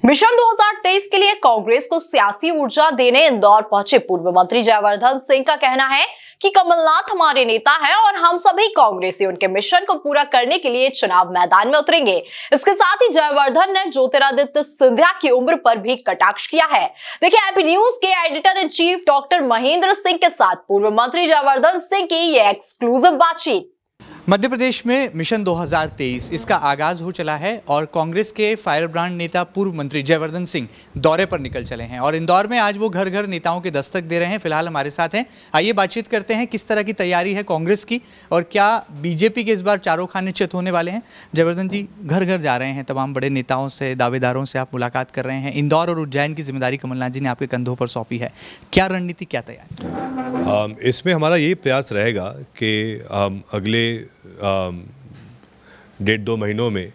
Mission 2023 के लिए कांग्रेस को सियासी ऊर्जा देने इंदौर पहुंचे पूर्व मंत्री जयवर्धन सिंह का कहना है कि कमलनाथ हमारे नेता हैं और हम सभी कांग्रेसी उनके मिशन को पूरा करने के लिए चुनाव मैदान में उतरेंगे। इसके साथ ही जयवर्धन ने ज्योतिरादित्य सिंधिया की उम्र पर भी कटाक्ष किया है। देखिए एपी न्यूज के editor in chief doctor Mahendra Singh के साथ पूर्व मंत्री जयवर्धन सिंह की ये एक्सक्लूसिव बातचीत। मध्य प्रदेश में मिशन 2023 इसका आगाज हो चला है और कांग्रेस के फायर ब्रांड नेता पूर्व मंत्री जयवर्धन सिंह दौरे पर निकल चले हैं और इंदौर में आज वो घर घर नेताओं के दस्तक दे रहे हैं। फिलहाल हमारे साथ हैं, आइए बातचीत करते हैं किस तरह की तैयारी है कांग्रेस की और क्या बीजेपी के इस बार चारों खाने चित होने वाले हैं। जयवर्धन जी घर घर जा रहे हैं, तमाम बड़े नेताओं से, दावेदारों से आप मुलाकात कर रहे हैं। इंदौर और उज्जैन की जिम्मेदारी कमलनाथ जी ने आपके कंधों पर सौंपी है, क्या रणनीति, क्या तैयारी? इसमें हमारा यही प्रयास रहेगा कि अगले 1.5-2 महीनों में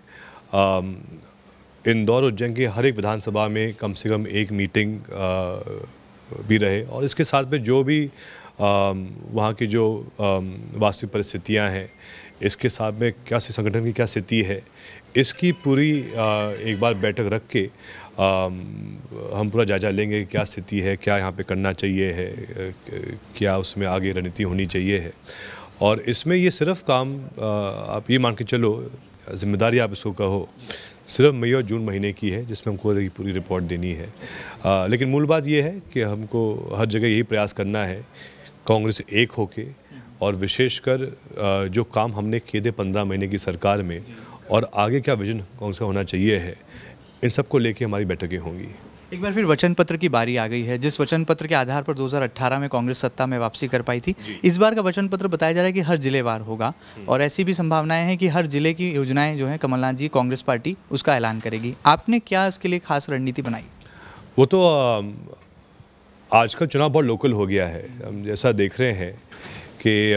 इंदौर उज्जैन की हर एक विधानसभा में कम से कम एक मीटिंग भी रहे और इसके साथ में जो भी वहाँ की जो वास्तविक परिस्थितियाँ हैं, इसके साथ में क्या संगठन की क्या स्थिति है, इसकी पूरी एक बार बैठक रख के हम पूरा जायजा लेंगे क्या स्थिति है, क्या यहाँ पे करना चाहिए है, क्या उसमें आगे रणनीति होनी चाहिए है। और इसमें ये सिर्फ काम आप ये मान के चलो, जिम्मेदारी आप इसको कहो, सिर्फ मई और जून महीने की है जिसमें हमको पूरी रिपोर्ट देनी है। लेकिन मूल बात ये है कि हमको हर जगह यही प्रयास करना है कांग्रेस एक होके और विशेषकर जो काम हमने किए थे 15 महीने की सरकार में और आगे क्या विजन कांग्रेस का होना चाहिए है, इन सब को लेके हमारी बैठकें होंगी। एक बार फिर वचन पत्र की बारी आ गई है, जिस वचन पत्र के आधार पर 2018 में कांग्रेस सत्ता में वापसी कर पाई थी। इस बार का वचन पत्र बताया जा रहा है कि हर जिलेवार होगा और ऐसी भी संभावनाएं हैं कि हर जिले की योजनाएं जो हैं कमलनाथ जी कांग्रेस पार्टी उसका ऐलान करेगी। आपने क्या इसके लिए खास रणनीति बनाई? वो तो आजकल चुनाव बहुत लोकल हो गया है। हम जैसा देख रहे हैं कि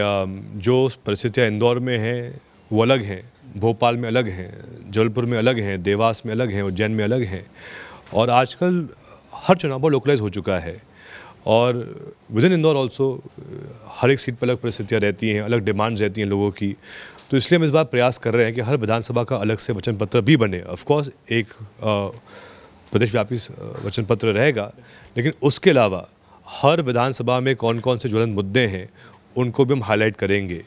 जो परिस्थितियाँ इंदौर में हैं वो अलग हैं, भोपाल में अलग हैं, जबलपुर में अलग हैं, देवास में अलग हैं, उज्जैन में अलग हैं और आजकल हर चुनाव बहुत लोकलाइज हो चुका है और विद इन इंदौर ऑल्सो हर एक सीट पर अलग परिस्थितियाँ रहती हैं, अलग डिमांड्स रहती हैं लोगों की। तो इसलिए हम इस बार प्रयास कर रहे हैं कि हर विधानसभा का अलग से वचन पत्र भी बने। ऑफकोर्स एक प्रदेशव्यापी वचन पत्र रहेगा, लेकिन उसके अलावा हर विधानसभा में कौन कौन से ज्वलंत मुद्दे हैं उनको भी हम हाईलाइट करेंगे।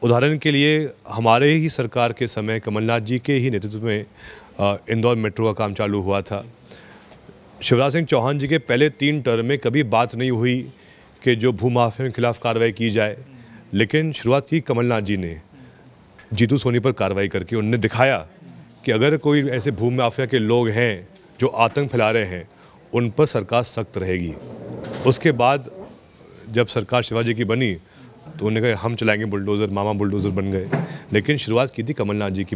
उदाहरण के लिए हमारे ही सरकार के समय कमलनाथ जी के ही नेतृत्व में इंदौर मेट्रो का काम चालू हुआ था। शिवराज सिंह चौहान जी के पहले 3 टर्म में कभी बात नहीं हुई कि जो भूमाफिया के खिलाफ कार्रवाई की जाए, लेकिन शुरुआत की कमलनाथ जी ने जीतू सोनी पर कार्रवाई करके। उन्होंने दिखाया कि अगर कोई ऐसे भूमाफिया के लोग हैं जो आतंक फैला रहे हैं, उन पर सरकार सख्त रहेगी। उसके बाद जब सरकार शिवाजी की बनी तो उन्होंने कहा हम चलाएंगे बुलडोज़र, मामा बुलडोज़र बन गए। लेकिन शुरुआत की थी कमलनाथ जी की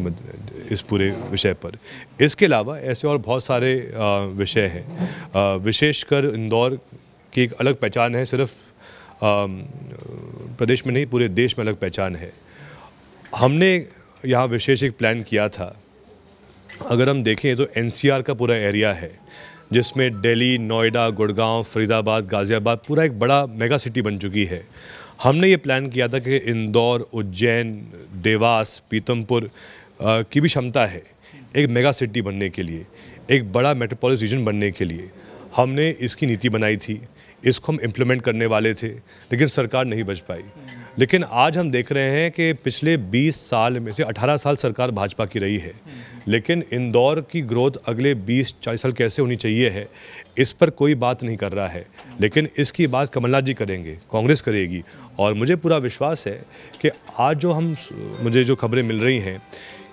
इस पूरे विषय पर। इसके अलावा ऐसे और बहुत सारे विषय हैं। विशेषकर इंदौर की एक अलग पहचान है, सिर्फ प्रदेश में नहीं पूरे देश में अलग पहचान है। हमने यहाँ विशेष एक प्लान किया था। अगर हम देखें तो एनसीआर का पूरा एरिया है जिसमें दिल्ली, नोएडा, गुड़गांव, फरीदाबाद, गाज़ियाबाद पूरा एक बड़ा मेगा सिटी बन चुकी है। हमने ये प्लान किया था कि इंदौर, उज्जैन, देवास, पीतमपुर की भी क्षमता है एक मेगा सिटी बनने के लिए, एक बड़ा मेट्रोपॉलिस रीजन बनने के लिए। हमने इसकी नीति बनाई थी, इसको हम इम्प्लीमेंट करने वाले थे, लेकिन सरकार नहीं बच पाई। लेकिन आज हम देख रहे हैं कि पिछले 20 साल में से 18 साल सरकार भाजपा की रही है, लेकिन इंदौर की ग्रोथ अगले 20-40 साल कैसे होनी चाहिए है, इस पर कोई बात नहीं कर रहा है। लेकिन इसकी बात कमलनाथ जी करेंगे, कांग्रेस करेगी और मुझे पूरा विश्वास है कि आज जो मुझे जो खबरें मिल रही हैं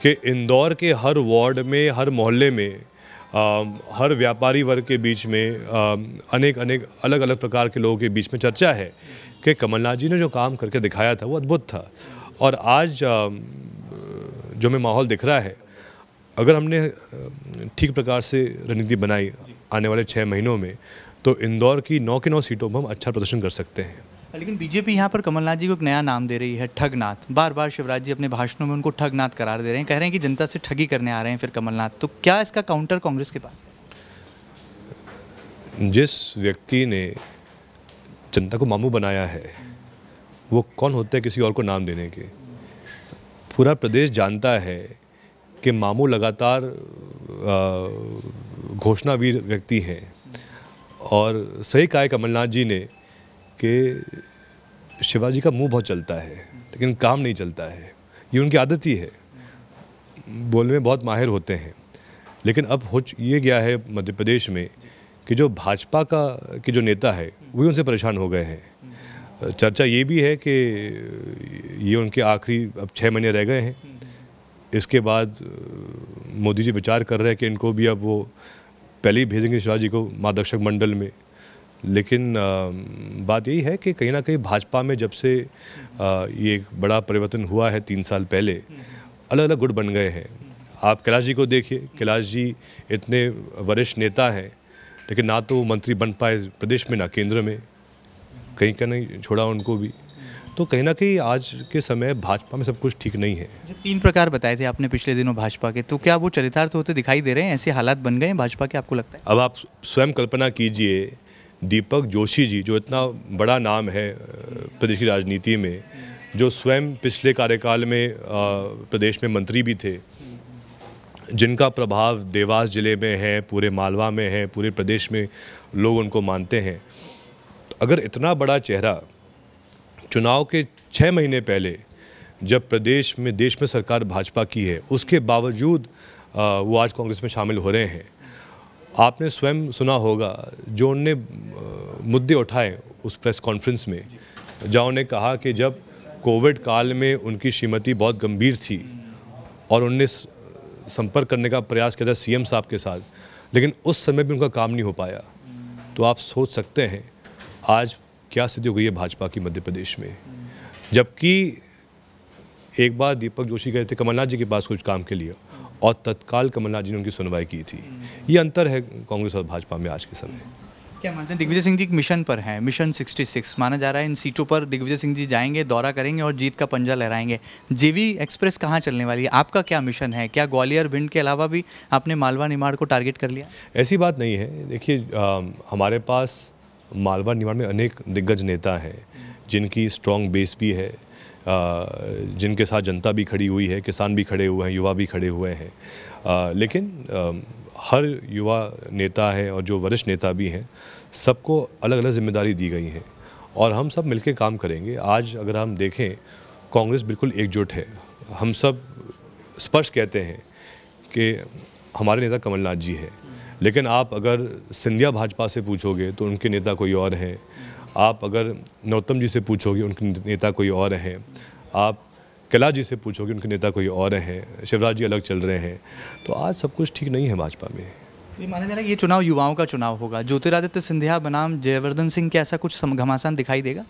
कि इंदौर के हर वार्ड में, हर मोहल्ले में, हर व्यापारी वर्ग के बीच में, अनेक अलग अलग प्रकार के लोगों के बीच में चर्चा है कि कमलनाथ जी ने जो काम करके दिखाया था वो अद्भुत था। और आज जो हमें माहौल दिख रहा है, अगर हमने ठीक प्रकार से रणनीति बनाई आने वाले 6 महीनों में, तो इंदौर की 9 की 9 सीटों पर हम अच्छा प्रदर्शन कर सकते हैं। लेकिन बीजेपी यहाँ पर कमलनाथ जी को एक नया नाम दे रही है, ठगनाथ। बार बार शिवराज जी अपने भाषणों में उनको ठगनाथ करार दे रहे हैं, कह रहे हैं कि जनता से ठगी करने आ रहे हैं फिर कमलनाथ। तो क्या इसका काउंटर कांग्रेस के पास है? जिस व्यक्ति ने जनता को मामू बनाया है वो कौन होता है किसी और को नाम देने के? पूरा प्रदेश जानता है कि मामू लगातार घोषणावीर व्यक्ति हैं और सही कहा है कमलनाथ जी ने कि शिवाजी का मुंह बहुत चलता है लेकिन काम नहीं चलता है। ये उनकी आदत ही है, बोलने में बहुत माहिर होते हैं। लेकिन अब हो ये गया है मध्य प्रदेश में कि जो भाजपा की जो नेता है वही उनसे परेशान हो गए हैं। चर्चा ये भी है कि ये उनके आखिरी अब 6 महीने रह गए हैं। इसके बाद मोदी जी विचार कर रहे हैं कि इनको भी अब वो पहले ही भेजेंगे शिवाजी को मार्गदर्शक मंडल में। लेकिन बात यही है कि कहीं ना कहीं भाजपा में जब से ये एक बड़ा परिवर्तन हुआ है 3 साल पहले, अलग अलग गुट बन गए हैं। आप कैलाश जी को देखिए, कैलाश जी इतने वरिष्ठ नेता हैं लेकिन ना तो मंत्री बन पाए प्रदेश में ना केंद्र में, कहीं का नहीं छोड़ा उनको भी। तो कहीं ना कहीं आज के समय भाजपा में सब कुछ ठीक नहीं है। जब 3 प्रकार बताए थे आपने पिछले दिनों भाजपा के, तो क्या वो चरितार्थ होते दिखाई दे रहे हैं? ऐसे हालात बन गए हैं भाजपा के, आपको लगता है? अब आप स्वयं कल्पना कीजिए, दीपक जोशी जी जो इतना बड़ा नाम है प्रदेश की राजनीति में, जो स्वयं पिछले कार्यकाल में प्रदेश में मंत्री भी थे, जिनका प्रभाव देवास जिले में है, पूरे मालवा में है, पूरे प्रदेश में लोग उनको मानते हैं। तो अगर इतना बड़ा चेहरा चुनाव के 6 महीने पहले जब प्रदेश में देश में सरकार भाजपा की है, उसके बावजूद वो आज कांग्रेस में शामिल हो रहे हैं। आपने स्वयं सुना होगा जो उनने मुद्दे उठाए उस प्रेस कॉन्फ्रेंस में, जहाँ उन्होंने कहा कि जब कोविड काल में उनकी श्रीमती बहुत गंभीर थी और उनने संपर्क करने का प्रयास किया था सीएम साहब के साथ, लेकिन उस समय भी उनका काम नहीं हो पाया। तो आप सोच सकते हैं आज क्या स्थिति हो गई है भाजपा की मध्य प्रदेश में। जबकि एक बार दीपक जोशी गए थे कमलनाथ जी के पास कुछ काम के लिए और तत्काल कमलनाथ जी ने उनकी सुनवाई की थी। ये अंतर है कांग्रेस और भाजपा में आज के समय। क्या मानते हैं, दिग्विजय सिंह जी एक मिशन पर हैं, मिशन 66 माना जा रहा है। इन सीटों पर दिग्विजय सिंह जी जाएंगे, दौरा करेंगे और जीत का पंजा लहराएंगे। जेवी एक्सप्रेस कहाँ चलने वाली है? आपका क्या मिशन है? क्या ग्वालियर भिंड के अलावा भी आपने मालवा निमाड़ को टारगेट कर लिया? ऐसी बात नहीं है। देखिए, हमारे पास मालवा निमाड़ में अनेक दिग्गज नेता हैं जिनकी स्ट्रॉन्ग बेस भी है, जिनके साथ जनता भी खड़ी हुई है, किसान भी खड़े हुए हैं, युवा भी खड़े हुए हैं। लेकिन हर युवा नेता है और जो वरिष्ठ नेता भी हैं, सबको अलग अलग जिम्मेदारी दी गई हैं और हम सब मिलकर काम करेंगे। आज अगर हम देखें, कांग्रेस बिल्कुल एकजुट है। हम सब स्पष्ट कहते हैं कि हमारे नेता कमलनाथ जी हैं, लेकिन आप अगर सिंधिया भाजपा से पूछोगे तो उनके नेता कोई और हैं। आप अगर नरोत्तम जी से पूछोगे उनके नेता कोई और हैं। आप कैलाश जी से पूछोगे उनके नेता कोई और हैं। शिवराज जी अलग चल रहे हैं। तो आज सब कुछ ठीक नहीं है भाजपा में। ये माना जा रहा है ये चुनाव युवाओं का चुनाव होगा। ज्योतिरादित्य सिंधिया बनाम जयवर्धन सिंह के ऐसा कुछ घमासान दिखाई देगा?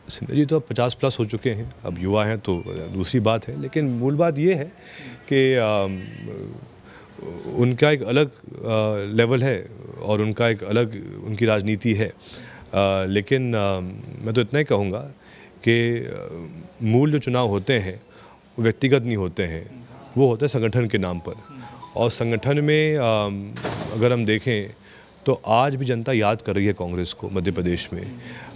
सिंधिया जी तो अब 50+ हो चुके हैं, अब युवा हैं तो दूसरी बात है। लेकिन मूल बात ये है कि उनका एक अलग लेवल है और उनका एक अलग उनकी राजनीति है। लेकिन मैं तो इतना ही कहूँगा कि मूल जो चुनाव होते हैं वो व्यक्तिगत नहीं होते हैं, वो होते हैं संगठन के नाम पर। और संगठन में अगर हम देखें तो आज भी जनता याद कर रही है कांग्रेस को मध्य प्रदेश में।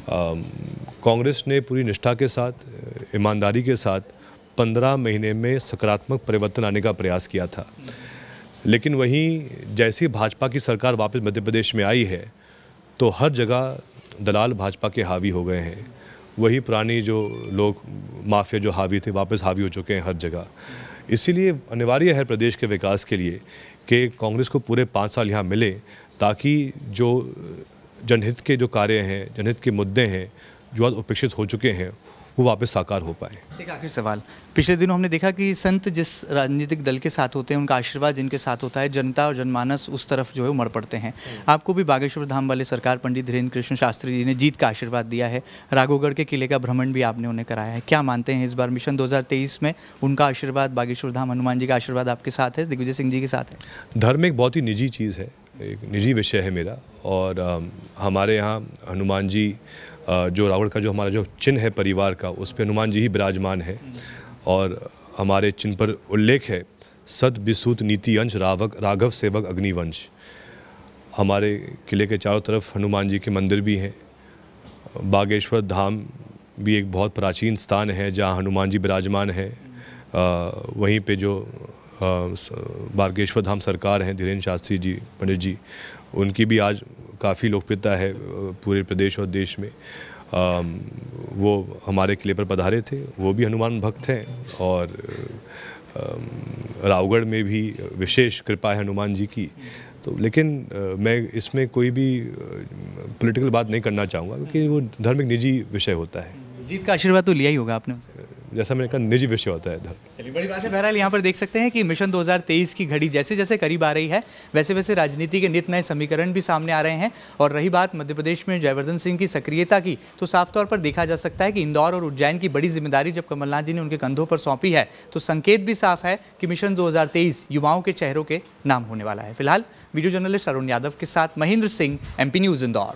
कांग्रेस ने पूरी निष्ठा के साथ, ईमानदारी के साथ 15 महीने में सकारात्मक परिवर्तन आने का प्रयास किया था। लेकिन वहीं जैसी भाजपा की सरकार वापस मध्य प्रदेश में आई है तो हर जगह दलाल भाजपा के हावी हो गए हैं। वही पुरानी जो लोग माफिया जो हावी थे वापस हावी हो चुके हैं हर जगह। इसीलिए अनिवार्य है प्रदेश के विकास के लिए कि कांग्रेस को पूरे 5 साल यहाँ मिले, ताकि जो जनहित के जो कार्य हैं, जनहित के मुद्दे हैं जो आज उपेक्षित हो चुके हैं, वो वापस साकार हो पाए। एक आखिरी सवाल, पिछले दिनों हमने देखा कि संत जिस राजनीतिक दल के साथ होते हैं उनका आशीर्वाद जिनके साथ होता है, जनता और जनमानस उस तरफ जो है उमड़ पड़ते हैं। आपको भी बागेश्वर धाम वाले सरकार पंडित धीरेन्द्र कृष्ण शास्त्री जी ने जीत का आशीर्वाद दिया है। राघोगढ़ के किले का भ्रमण भी आपने उन्हें कराया है। क्या मानते हैं इस बार मिशन 2023 में उनका आशीर्वाद, बागेश्वर धाम हनुमान जी का आशीर्वाद आपके साथ है, दिग्विजय सिंह जी के साथ है? धर्म एक बहुत ही निजी चीज़ है, एक निजी विषय है मेरा। और हमारे यहाँ हनुमान जी जो रावण का जो हमारा जो चिन्ह है परिवार का, उस पर हनुमान जी ही विराजमान है। और हमारे चिन्ह पर उल्लेख है सत विसूत नीति अंश राघव सेवक अग्निवंश। हमारे किले के चारों तरफ हनुमान जी के मंदिर भी हैं। बागेश्वर धाम भी एक बहुत प्राचीन स्थान है जहाँ हनुमान जी विराजमान है। वहीं पे जो बागेश्वर धाम सरकार हैं, धीरेन्द्र शास्त्री जी पंडित जी, उनकी भी आज काफ़ी लोकप्रियता है पूरे प्रदेश और देश में। वो हमारे किले पर पधारे थे, वो भी हनुमान भक्त हैं, और रावगढ़ में भी विशेष कृपा है हनुमान जी की। तो लेकिन मैं इसमें कोई भी पॉलिटिकल बात नहीं करना चाहूँगा, क्योंकि वो धार्मिक निजी विषय होता है। जीत का आशीर्वाद तो लिया ही होगा आपने, जैसा मैंने कहा, निजी विषय होता है धर्म। चलिए, बड़ी बात है। बहरहाल यहाँ पर देख सकते हैं कि मिशन 2023 की घड़ी जैसे जैसे करीब आ रही है, वैसे वैसे राजनीति के नित नए समीकरण भी सामने आ रहे हैं। और रही बात मध्य प्रदेश में जयवर्धन सिंह की सक्रियता की, तो साफ तौर पर देखा जा सकता है कि इंदौर और उज्जैन की बड़ी जिम्मेदारी जब कमलनाथ जी ने उनके कंधों पर सौंपी है, तो संकेत भी साफ है कि मिशन 2023 युवाओं के चेहरों के नाम होने वाला है। फिलहाल वीडियो जर्नलिस्ट अरुण यादव के साथ महेंद्र सिंह, MP न्यूज़, इंदौर।